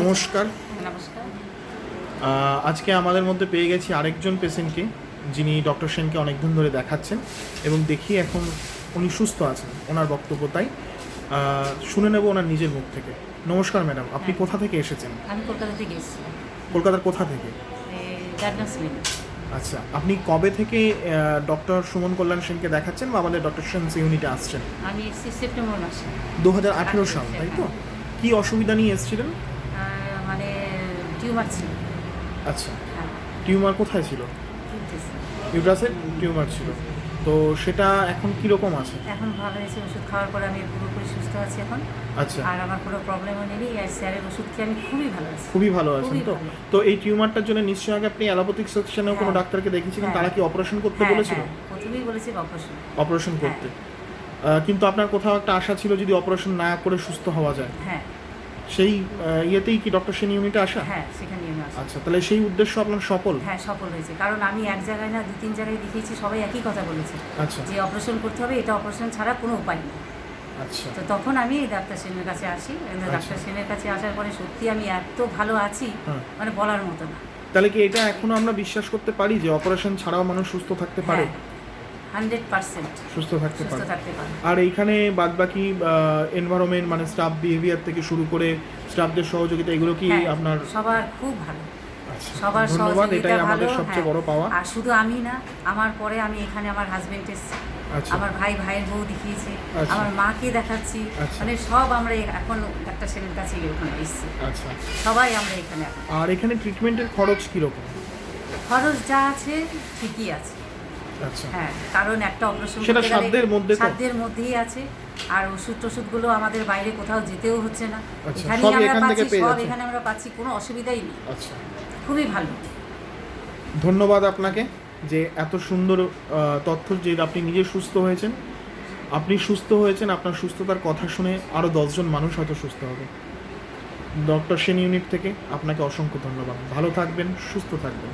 নমস্কার। নমস্কার। আজকে আমাদের মধ্যে পেয়ে গেছি আরেকজন পেশেন্টকে, যিনি ডক্টর সেনকে অনেকদিন ধরে দেখাচ্ছেন এবং দেখি এখন উনি সুস্থ আছেন। ওনার বক্তব্য তাই শুনে নেব ওনার নিজের মুখ থেকে। নমস্কার ম্যাডাম, আপনি কোথা থেকে এসেছেন? আমি কলকাতা থেকে এসেছি। কলকাতার কোথা থেকে? গার্ডেন্স মিল। আচ্ছা, আপনি কবে থেকে ডক্টর সুমন কল্যাণ সেনকে দেখাচ্ছেন বা আমাদের ডক্টর সেনস ইউনিটে আসছেন? আমি এসেছি সেপ্টেম্বর মাসে। 2018 সাল, তাই তো? কি অসুবিধা নিয়ে এসেছিলেন? মানে টিউমার ছিল। আচ্ছা, হ্যাঁ, টিউমার কোথায় ছিল? ইউট্রাসে টিউমার ছিল। তো সেটা এখন কীরকম আছে? এখন ভালো হয়েছে। ওষুধ খাওয়ার পরে আমি পুরোপুরি সুস্থ আছি এখন। আচ্ছা, আর আমার কোনো প্রবলেমও নেই। আর স্যারের ওষুধ খেয়ে আমি খুবই ভালো আছি। খুবই ভালো আছেন খুবই তো? ভালো। তো এই টিউমারটার জন্য নিশ্চয়ই আগে আপনি অ্যালোপ্যাথিক সেকশনেও কোনো হ্যাঁ। ডাক্তারকে দেখিয়েছিলেন, হ্যাঁ। তারা কি অপারেশন করতে বলেছিল? প্রথমেই বলেছি অপারেশন। অপারেশন করতে। কিন্তু আপনার কোথাও একটা আশা ছিল যদি অপারেশন না করে সুস্থ হওয়া যায়। হ্যাঁ, সেই ইয়েতেই কি ডক্টর সেন ইউনিটে আসা? হ্যাঁ, সেখানে আমি আসি। আচ্ছা, তাহলে সেই উদ্দেশ্য আপনার সফল? হ্যাঁ, সফল হয়েছে। কারণ আমি এক জায়গায় না 2-3 জায়গায় দেখিয়েছি, সবাই একই কথা বলেছে আচ্ছা, যে অপারেশন করতে হবে, এটা অপারেশন ছাড়া কোনো উপায় নেই। আচ্ছা, তো তখন আমি এই ডাক্তার সেনের কাছে আসি। ডাক্তার সেনের কাছে আসার পরে সত্যি আমি এত ভালো আছি, হ্যাঁ। মানে বলার মতো না। তাহলে কি এটা এখনো আমরা বিশ্বাস করতে পারি যে অপারেশন ছাড়াও মানুষ সুস্থ থাকতে পারে? 100% সুস্থ থাকতে সুস্থ পারে। থাকতে পারে। আর এইখানে বাদবাকি এনভায়রনমেন্ট মানে স্টাফ বিহেভিয়ার থেকে শুরু করে স্টাফদের সহযোগিতা, এগুলো কি হ্যাঁ, আপনার? সবার খুব ভালো। আচ্ছা, সবার ধন্যবাদ, সহযোগিতা এটাই ভালো। আমাদের সবচেয়ে বড় পাওয়া। আর শুধু আমি না, আমার পরে আমি এখানে আমার হাজবেন্ড এসেছি, আচ্ছা, আমার ভাইয়ের বউ দেখিয়েছে, আচ্ছা। আমার মাকে দেখাচ্ছি। আচ্ছা। মানে সব আমরা এখন ডাক্তার সেনের কাছে ওখানে এসেছি, আচ্ছা। সবাই আমরা এখানে এখন। আর এখানে ট্রিটমেন্টের খরচ কীরকম? খরচ যা আছে ঠিকই আছে। আচ্ছা, হ্যাঁ, কারণ একটা অপারেশন সেটা সাধ্যের মধ্যে তো? সাধ্যের মধ্যেই আছে। আর ওষুধগুলো আমাদের বাইরে কোথাও যেতেও হচ্ছে না, আচ্ছা, এখানেই সবই আমরা এখান থেকে পাচ্ছি। পেয়ে সব যাচ্ছেন? এখানে আমরা পাচ্ছি, কোনো অসুবিধাই নেই। আচ্ছা, খুবই ভালো। ধন্যবাদ আপনাকে যে এত সুন্দর তথ্য, যে আপনি নিজে সুস্থ হয়েছেন। আপনি সুস্থ হয়েছেন, আপনার সুস্থতার কথা শুনে আরও 10 জন মানুষ হয়তো সুস্থ হবে। ডক্টর সেন ইউনিট থেকে আপনাকে অসংখ্য ধন্যবাদ। ভালো থাকবেন, সুস্থ থাকবেন।